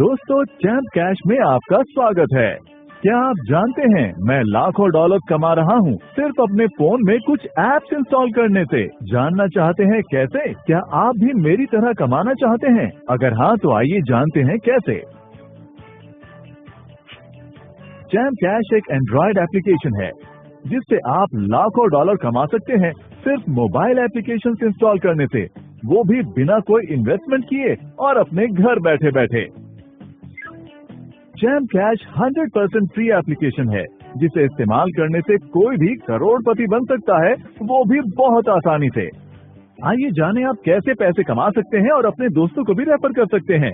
दोस्तों, champ cash में आपका स्वागत है। क्या आप जानते हैं मैं लाखों डॉलर कमा रहा हूँ सिर्फ अपने फोन में कुछ ऐप्स इंस्टॉल करने से। जानना चाहते हैं कैसे? क्या आप भी मेरी तरह कमाना चाहते हैं? अगर हाँ तो आइए जानते हैं कैसे। चैम्प कैश एक एंड्रॉइड एप्लीकेशन है जिससे आप लाखों डॉलर कमा सकते हैं सिर्फ मोबाइल एप्लीकेशन इंस्टॉल करने से, वो भी बिना कोई इन्वेस्टमेंट किए और अपने घर बैठे बैठे। चैम्प कैश 100% फ्री एप्लीकेशन है जिसे इस्तेमाल करने से कोई भी करोड़पति बन सकता है, वो भी बहुत आसानी से। आइए जानें आप कैसे पैसे कमा सकते हैं और अपने दोस्तों को भी रेफर कर सकते हैं।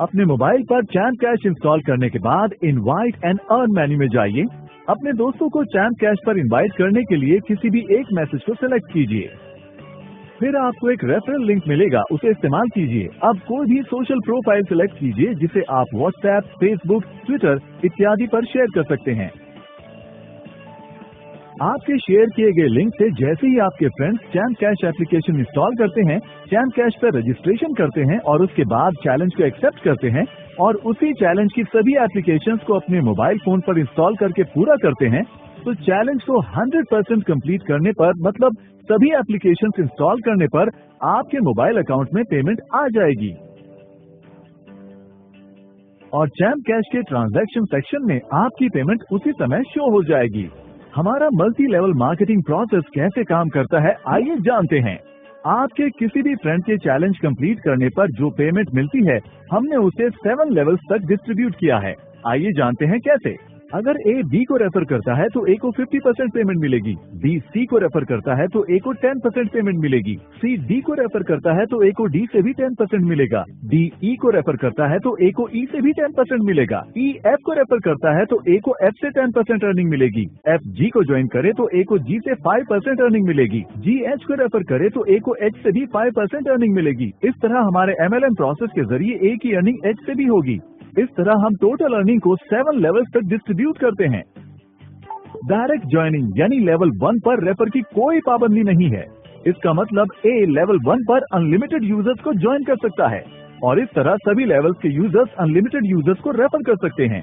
अपने मोबाइल पर चैम्प कैश इंस्टॉल करने के बाद इनवाइट एंड अर्न मेन्यू में जाइए। अपने दोस्तों को चैम्प कैश पर इनवाइट करने के लिए किसी भी एक मैसेज को सिलेक्ट कीजिए। फिर आपको एक रेफरल लिंक मिलेगा, उसे इस्तेमाल कीजिए। अब कोई भी सोशल प्रोफाइल सिलेक्ट कीजिए जिसे आप व्हाट्सएप, फेसबुक, ट्विटर इत्यादि पर शेयर कर सकते हैं। आपके शेयर किए गए लिंक से जैसे ही आपके friends champ cash application install करते हैं, चैम्प कैश पर रजिस्ट्रेशन करते हैं और उसके बाद चैलेंज को एक्सेप्ट करते हैं और उसी चैलेंज की सभी एप्लीकेशंस को अपने मोबाइल फोन पर इंस्टॉल करके पूरा करते हैं, तो चैलेंज को 100% कंप्लीट करने पर, मतलब सभी एप्लीकेशंस इंस्टॉल करने पर आपके मोबाइल अकाउंट में पेमेंट आ जाएगी और चैम्प कैश के ट्रांजैक्शन सेक्शन में आपकी पेमेंट उसी समय शो हो जाएगी। हमारा मल्टी लेवल मार्केटिंग प्रोसेस कैसे काम करता है, आइए जानते हैं। आपके किसी भी फ्रेंड के चैलेंज कंप्लीट करने पर जो पेमेंट मिलती है, हमने उसे 7 लेवल्स तक डिस्ट्रीब्यूट किया है। आइए जानते हैं कैसे। अगर ए बी को रेफर करता है तो ए को 50% पेमेंट मिलेगी, बी सी को रेफर करता है तो ए को 10% पेमेंट मिलेगी, सी डी को रेफर करता है तो ए को डी से भी 10% मिलेगा, डी ई को रेफर करता है तो ए को ई से भी 10% मिलेगा, ई एफ को रेफर करता है तो ए को एफ से 10% अर्निंग मिलेगी, एफ जी को ज्वाइन करे तो ए को जी से 5% अर्निंग मिलेगी, जी एच को रेफर करे तो ए को एच से भी 5% अर्निंग मिलेगी। इस तरह हमारे MLM प्रोसेस के जरिए ए की अर्निंग एच से भी होगी। इस तरह हम टोटल अर्निंग को 7 लेवल्स तक डिस्ट्रीब्यूट करते हैं। डायरेक्ट ज्वाइनिंग यानी लेवल 1 पर रेफर की कोई पाबंदी नहीं है। इसका मतलब ए लेवल 1 पर अनलिमिटेड यूजर्स को ज्वाइन कर सकता है और इस तरह सभी लेवल्स के यूजर्स अनलिमिटेड यूजर्स को रेफर कर सकते हैं।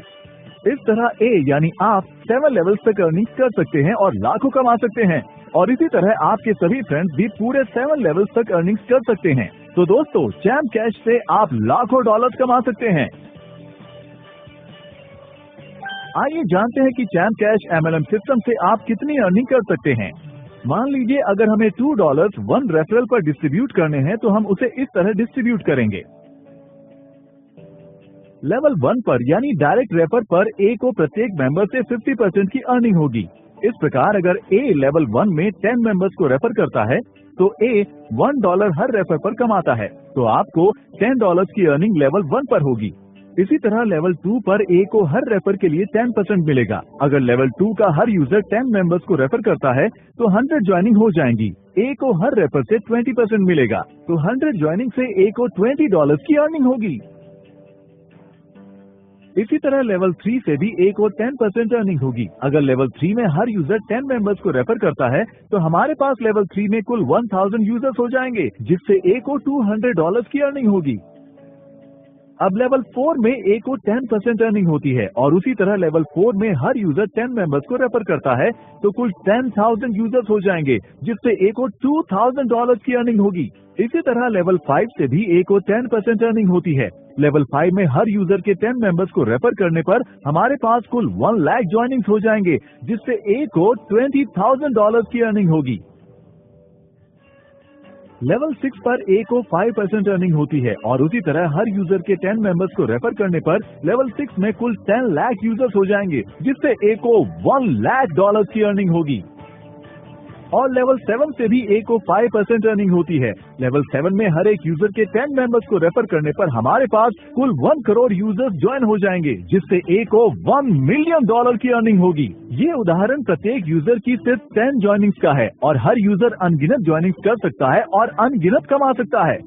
इस तरह ए यानी आप 7 लेवल्स तक अर्निंग कर सकते हैं और लाखों कमा सकते हैं और इसी तरह आपके सभी फ्रेंड्स भी पूरे 7 लेवल्स तक अर्निंग कर सकते हैं। तो दोस्तों, चैम्प कैश से आप लाखों डॉलर कमा सकते हैं। आइए जानते हैं कि चैम्प कैश MLM सिस्टम से आप कितनी अर्निंग कर सकते हैं। मान लीजिए अगर हमें $2 1 रेफरल पर डिस्ट्रीब्यूट करने हैं तो हम उसे इस तरह डिस्ट्रीब्यूट करेंगे। लेवल 1 पर यानी डायरेक्ट रेफर पर ए को प्रत्येक मेंबर से 50% की अर्निंग होगी। इस प्रकार अगर ए लेवल 1 में 10 मेंबर्स को रेफर करता है तो ए $1 हर रेफर पर कमाता है, तो आपको $10 की अर्निंग लेवल 1 पर होगी। इसी तरह लेवल 2 पर ए को हर रेफर के लिए 10% मिलेगा। अगर लेवल 2 का हर यूजर 10 मेंबर्स को रेफर करता है तो 100 ज्वाइनिंग हो जाएंगी। ए को हर रेफर से 20% मिलेगा, तो 100 ज्वाइनिंग से ए को $20 की अर्निंग होगी। इसी तरह लेवल 3 से भी ए को 10% अर्निंग होगी। अगर लेवल 3 में हर यूजर 10 मेंबर्स को रेफर करता है तो हमारे पास लेवल 3 में कुल 1000 यूजर्स हो जाएंगे, जिससे ए को $200 की अर्निंग होगी। अब लेवल 4 में ए को 10% अर्निंग होती है और उसी तरह लेवल 4 में हर यूजर 10 मेंबर्स को रेफर करता है तो कुल 10,000 यूजर्स हो जाएंगे, जिससे ए को $2,000 की अर्निंग होगी। इसी तरह लेवल 5 से भी ए को 10% अर्निंग होती है। लेवल 5 में हर यूजर के 10 मेंबर्स को रेफर करने पर हमारे पास कुल 1 लाख ज्वाइनिंग्स हो जाएंगे, जिससे ए को $20,000 की अर्निंग होगी। लेवल 6 पर ए को 5% अर्निंग होती है और उसी तरह हर यूजर के 10 मेंबर्स को रेफर करने पर लेवल 6 में कुल 10 लाख यूजर्स हो जाएंगे, जिससे ए को $1 लाख की अर्निंग होगी। और लेवल 7 से भी ए को 5% अर्निंग होती है। लेवल 7 में हर एक यूजर के 10 मेंबर्स को रेफर करने पर हमारे पास कुल 1 करोड़ यूजर्स ज्वाइन हो जाएंगे, जिससे ए को $1 मिलियन की अर्निंग होगी। ये उदाहरण प्रत्येक यूजर की सिर्फ 10 ज्वाइनिंग्स का है और हर यूजर अनगिनत ज्वाइनिंग्स कर सकता है और अनगिनत कमा सकता है।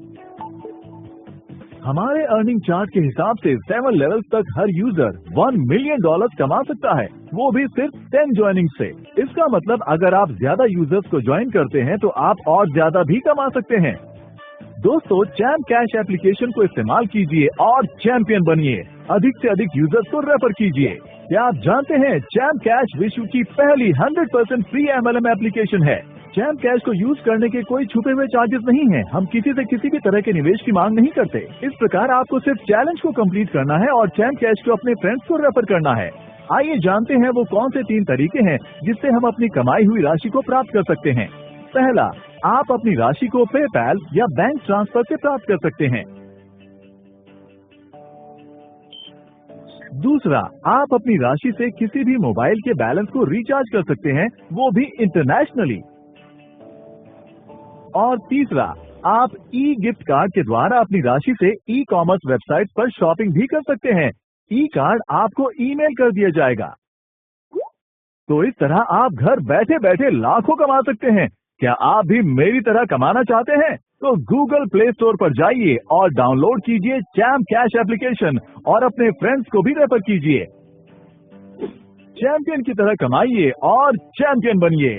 हमारे अर्निंग चार्ट के हिसाब से 7 लेवल्स तक हर यूजर $1 मिलियन कमा सकता है, वो भी सिर्फ 10 ज्वाइनिंग से। इसका मतलब अगर आप ज्यादा यूजर्स को ज्वाइन करते हैं तो आप और ज्यादा भी कमा सकते हैं। दोस्तों, चैम्प कैश एप्लीकेशन को इस्तेमाल कीजिए और चैंपियन बनिए। अधिक से अधिक यूजर्स को रेफर कीजिए। क्या आप जानते हैं जैम कैश विश्व की पहली 100% फ्री MLM एप्लीकेशन है। जैम कैश को यूज करने के कोई छुपे हुए चार्जेस नहीं है। हम किसी से किसी भी तरह के निवेश की मांग नहीं करते। इस प्रकार आपको सिर्फ चैलेंज को कंप्लीट करना है और जैम कैश को अपने फ्रेंड्स को रेफर करना है। आइए जानते हैं वो कौन से 3 तरीके हैं जिससे हम अपनी कमाई हुई राशि को प्राप्त कर सकते हैं। पहला, आप अपनी राशि को पेपैल या बैंक ट्रांसफर से प्राप्त कर सकते हैं। दूसरा, आप अपनी राशि से किसी भी मोबाइल के बैलेंस को रिचार्ज कर सकते हैं, वो भी इंटरनेशनली। और तीसरा, आप ई गिफ्ट कार्ड के द्वारा अपनी राशि से ई कॉमर्स वेबसाइट पर शॉपिंग भी कर सकते हैं। ई कार्ड आपको ईमेल कर दिया जाएगा। तो इस तरह आप घर बैठे बैठे लाखों कमा सकते हैं। क्या आप भी मेरी तरह कमाना चाहते हैं? तो गूगल प्ले स्टोर पर जाइए और डाउनलोड कीजिए जैम कैश एप्लीकेशन और अपने फ्रेंड्स को भी रेफर कीजिए। चैंपियन की तरह कमाइए और चैंपियन बनिए।